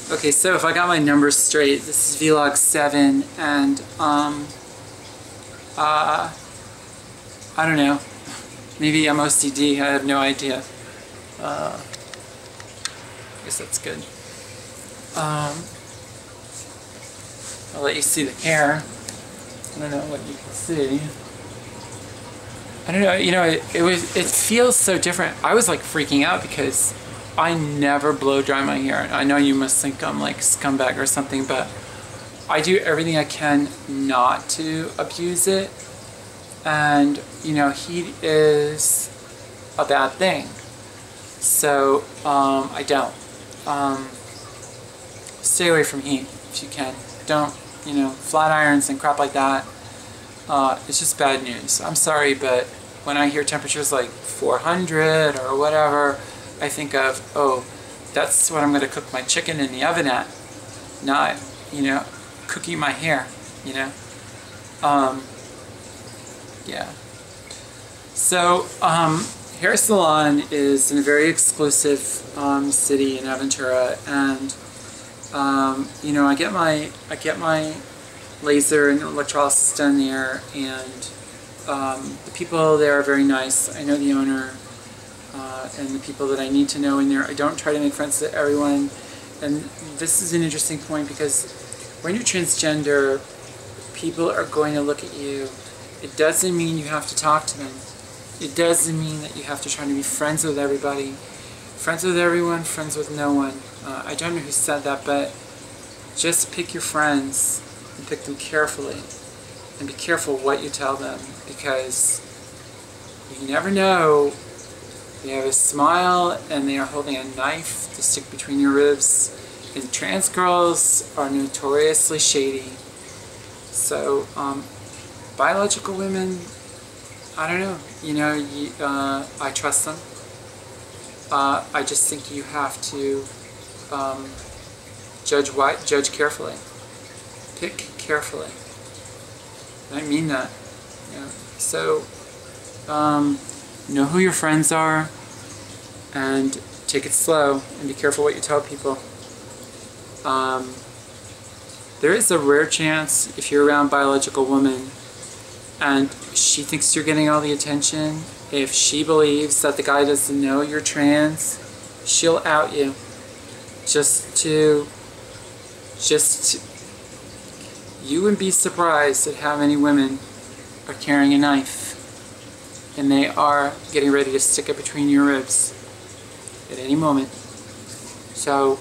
Okay, so if I got my numbers straight, this is vlog 7, and I don't know, maybe I'm OCD, I have no idea. I guess that's good. I'll let you see the hair. I don't know what you can see. I don't know, you know, it feels so different. I was like freaking out because I never blow dry my hair. I know you must think I'm like scumbag or something, but I do everything I can not to abuse it. And, you know, heat is a bad thing. So, I don't. Stay away from heat if you can. Don't, you know, flat irons and crap like that. It's just bad news. I'm sorry, but when I hear temperatures like 400 or whatever, I think of, oh, that's what I'm going to cook my chicken in the oven at, not, you know, cooking my hair, you know. Yeah. So, Hair Salon is in a very exclusive city in Aventura, and you know, I get my laser and electrolysis done there, and the people there are very nice. I know the owner. And the people that I need to know in there. I don't try to make friends with everyone. And this is an interesting point because when you're transgender, people are going to look at you. It doesn't mean you have to talk to them. It doesn't mean that you have to try to be friends with everybody. Friends with everyone, friends with no one. I don't know who said that, but just pick your friends and pick them carefully. And be careful what you tell them, because you never know. They have a smile and they are holding a knife to stick between your ribs. And trans girls are notoriously shady. So, biological women, I don't know. You know, I trust them. I just think you have to judge carefully. Pick carefully. And I mean that. You know? So, know who your friends are, and take it slow, and be careful what you tell people. There is a rare chance, if you're around a biological woman, and she thinks you're getting all the attention, if she believes that the guy doesn't know you're trans, she'll out you. You wouldn't be surprised at how many women are carrying a knife. And they are getting ready to stick it between your ribs at any moment. So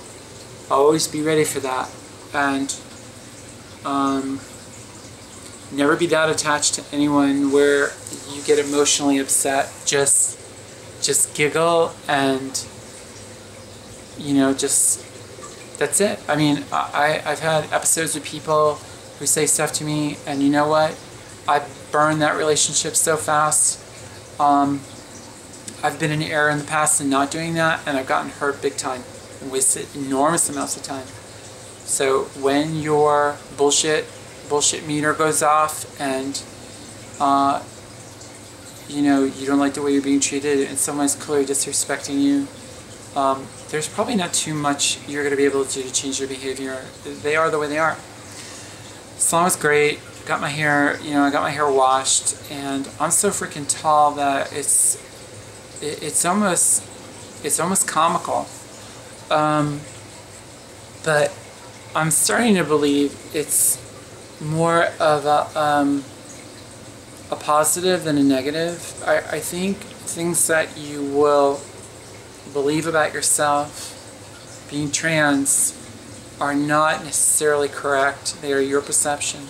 always be ready for that, and never be that attached to anyone where you get emotionally upset. Just giggle, and you know, that's it. I mean, I've had episodes with people who say stuff to me, and you know what? I burn that relationship so fast. I've been in error in the past in not doing that, and I've gotten hurt big time and wasted enormous amounts of time. So when your bullshit meter goes off, and you know, you don't like the way you're being treated and someone's clearly disrespecting you, there's probably not too much you're going to be able to do to change their behavior. They are the way they are. Salon was great. Got my hair, you know, I got my hair washed, and I'm so freaking tall that it's almost comical. But I'm starting to believe it's more of a positive than a negative. I think things that you will believe about yourself, being trans, are not necessarily correct. They are your perception.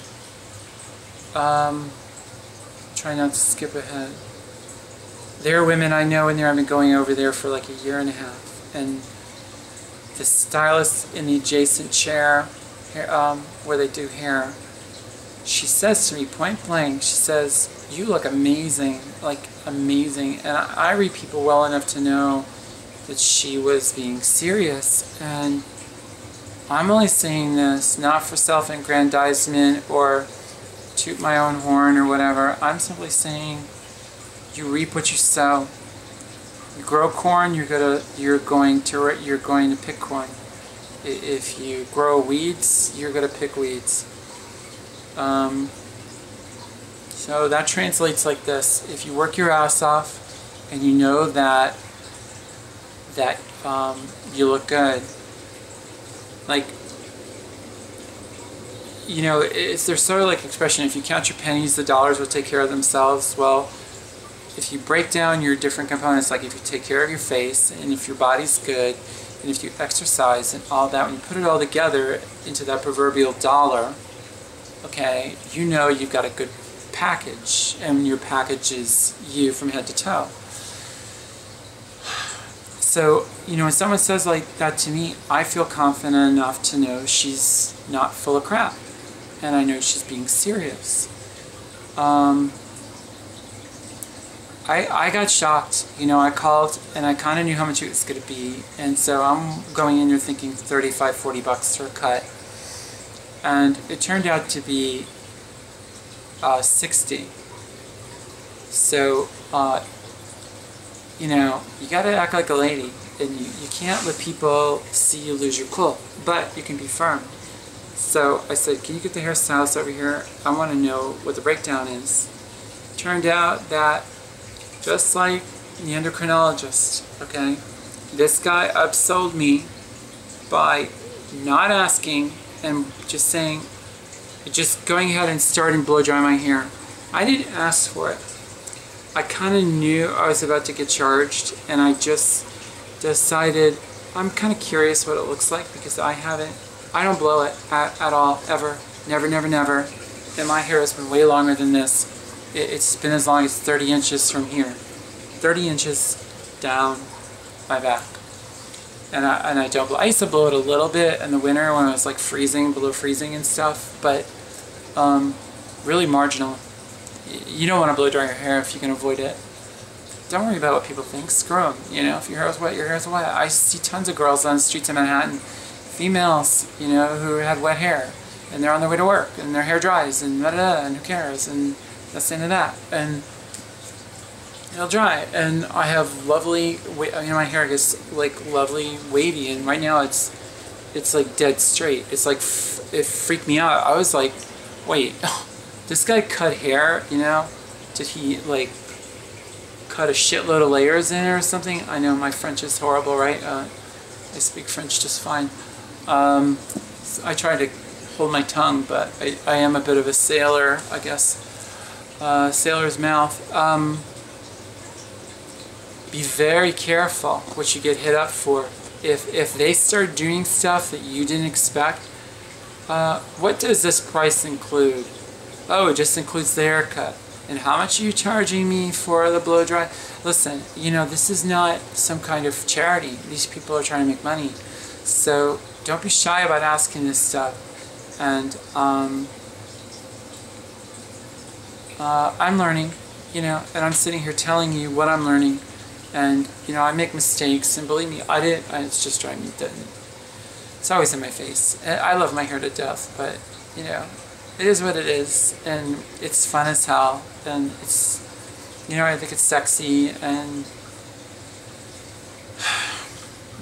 Try not to skip ahead. There are women I know in there, I've been going over there for like a year and a half, and the stylist in the adjacent chair where they do hair, she says to me point blank, she says, "You look amazing, like amazing." And I read people well enough to know that she was being serious, and I'm only saying this not for self-aggrandizement or toot my own horn or whatever. I'm simply saying you reap what you sow. You grow corn, you're going to pick corn. If you grow weeds, you're going to pick weeds. So that translates like this. If you work your ass off and you know that you look good, like, you know, there's sort of like expression, if you count your pennies, the dollars will take care of themselves. Well, if you break down your different components, like if you take care of your face, and if your body's good, and if you exercise and all that, when you put it all together into that proverbial dollar, okay, you know you've got a good package, and your package is you from head to toe. So, you know, when someone says like that to me, I feel confident enough to know she's not full of crap, and I know she's being serious. I got shocked. You know, I called and I kind of knew how much it was going to be, and so I'm going in there thinking $35-40 for a cut, and it turned out to be 60. So, you know, you gotta act like a lady, and you can't let people see you lose your cool, but you can be firm. So I said, can you get the hairstylist over here? I want to know what the breakdown is. Turned out that, just like the endocrinologist, okay, this guy upsold me by not asking and just saying, just going ahead and starting blow drying my hair. I didn't ask for it. I kind of knew I was about to get charged, and I just decided I'm kind of curious what it looks like, because I don't blow it at all, ever, never, never, never. And my hair has been way longer than this. It's been as long as 30 inches from here, 30 inches down my back. And I don't blow. I used to blow it a little bit in the winter when it was like freezing, below freezing and stuff, but really marginal. You don't want to blow dry your hair if you can avoid it. Don't worry about what people think. Screw them. You know, if your hair is wet, your hair is wet. I see tons of girls on the streets of Manhattan, females, you know, who had wet hair, and they're on their way to work, and their hair dries, and and who cares, and that's the end of that. And it'll dry. And I have lovely, you know, my hair gets like lovely wavy, and right now it's like dead straight. It's like, it freaked me out. I was like, wait. This guy cut hair, you know? Did he, like, cut a shitload of layers in it or something? I know my French is horrible, right? I speak French just fine. So I try to hold my tongue, but I am a bit of a sailor, I guess. Sailor's mouth. Be very careful what you get hit up for. If they start doing stuff that you didn't expect, what does this price include? Oh, it just includes the haircut. And how much are you charging me for the blow dry? Listen, you know, this is not some kind of charity. These people are trying to make money. So don't be shy about asking this stuff. And I'm learning, you know, and I'm sitting here telling you what I'm learning. And, you know, I make mistakes, and believe me, it's just driving me dead. It's always in my face. I love my hair to death, but, you know, it is what it is, and it's fun as hell, and it's, you know, I think it's sexy, and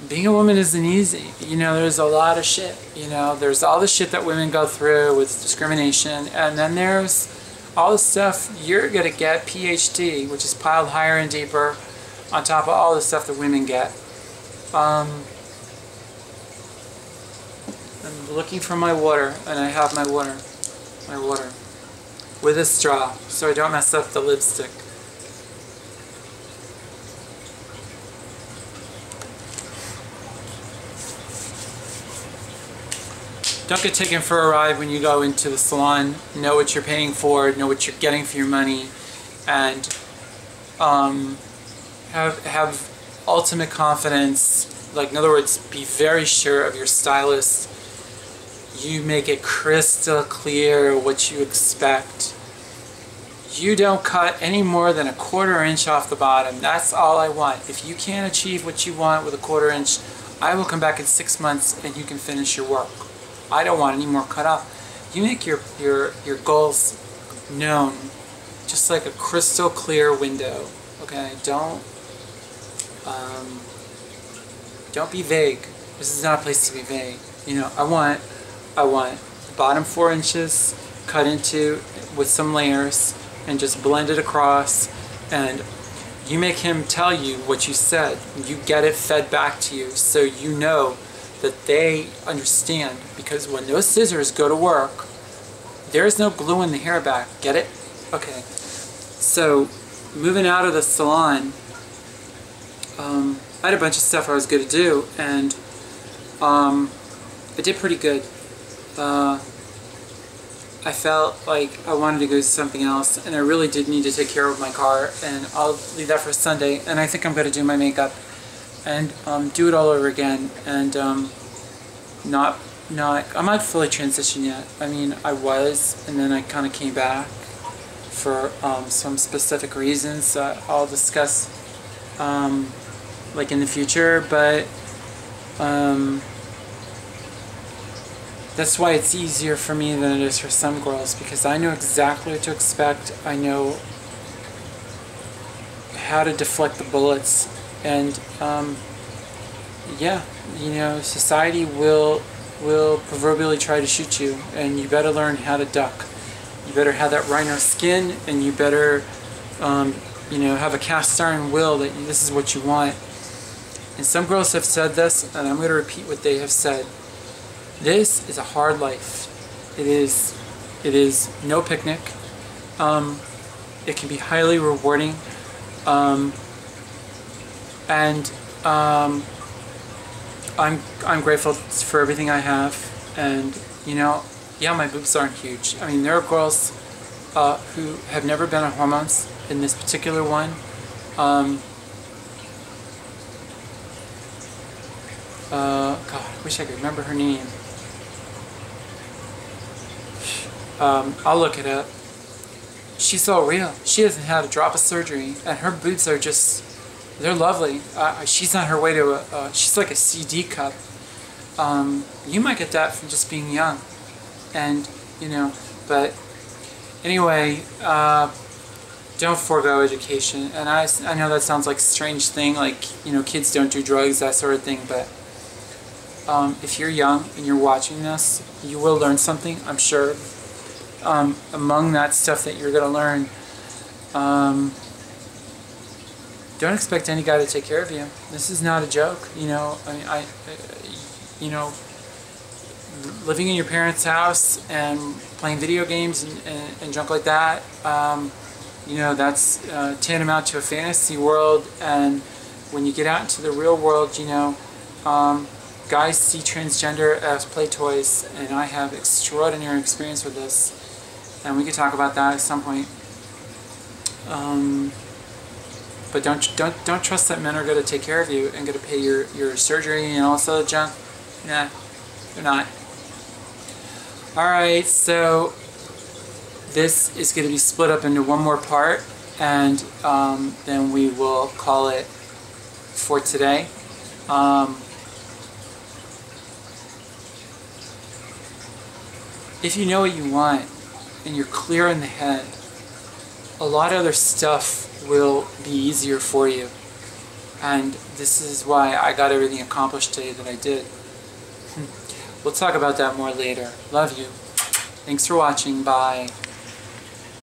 being a woman isn't easy. You know, there's a lot of shit, you know, there's all the shit that women go through with discrimination, and then there's all the stuff you're gonna get, PhD, which is piled higher and deeper on top of all the stuff that women get. I'm looking for my water, and I have my water. With a straw, so I don't mess up the lipstick. Don't get taken for a ride when you go into the salon. Know what you're paying for, know what you're getting for your money, and have ultimate confidence. Like, in other words, be very sure of your stylist. You make it crystal clear what you expect. You don't cut any more than a 1/4 inch off the bottom. That's all I want. If you can't achieve what you want with a 1/4 inch, I will come back in 6 months and you can finish your work. I don't want any more cut off. You make your goals known, just like a crystal clear window. Okay, don't be vague. This is not a place to be vague. You know, I want the bottom 4 inches cut into with some layers and just blend it across, and you make him tell you what you said. You get it fed back to you so you know that they understand, because when those scissors go to work, there's no gluing the hair back. Get it? Okay. So, moving out of the salon, I had a bunch of stuff I was going to do, and I did pretty good. I felt like I wanted to go to something else, and I really did need to take care of my car, and I'll leave that for Sunday. And I think I'm going to do my makeup and do it all over again, and I'm not fully transitioned yet. I mean, I was, and then I kind of came back for some specific reasons I'll discuss like in the future, but that's why it's easier for me than it is for some girls, because I know exactly what to expect. I know how to deflect the bullets, and yeah, you know, society will proverbially try to shoot you, and you better learn how to duck. You better have that rhino skin, and you better you know, have a cast iron will that this is what you want. And some girls have said this, and I'm going to repeat what they have said. This is a hard life. It is no picnic. It can be highly rewarding, and I'm grateful for everything I have. And you know, yeah, my boobs aren't huge. I mean, there are girls who have never been on hormones. In this particular one, God, I wish I could remember her name. I'll look it up. She's all real. She hasn't had a drop of surgery, and her boobs are just, they're lovely. She's on her way to she's like a CD cup. You might get that from just being young. And, you know, but anyway, don't forego education. And I know that sounds like a strange thing, like, you know, kids don't do drugs, that sort of thing, but if you're young and you're watching this, you will learn something, I'm sure. Among that stuff that you're going to learn, don't expect any guy to take care of you. This is not a joke, you know. I mean, you know, living in your parents' house and playing video games and junk like that, you know, that's tantamount to a fantasy world. And when you get out into the real world, you know, guys see transgender as play toys, and I have extraordinary experience with this, and we could talk about that at some point. But don't trust that men are going to take care of you and going to pay your surgery and all this other junk. Nah, they're not. All right, so this is going to be split up into one more part, and then we will call it for today. If you know what you want and you're clear in the head, a lot of other stuff will be easier for you. And this is why I got everything accomplished today that I did. We'll talk about that more later. Love you. Thanks for watching. Bye.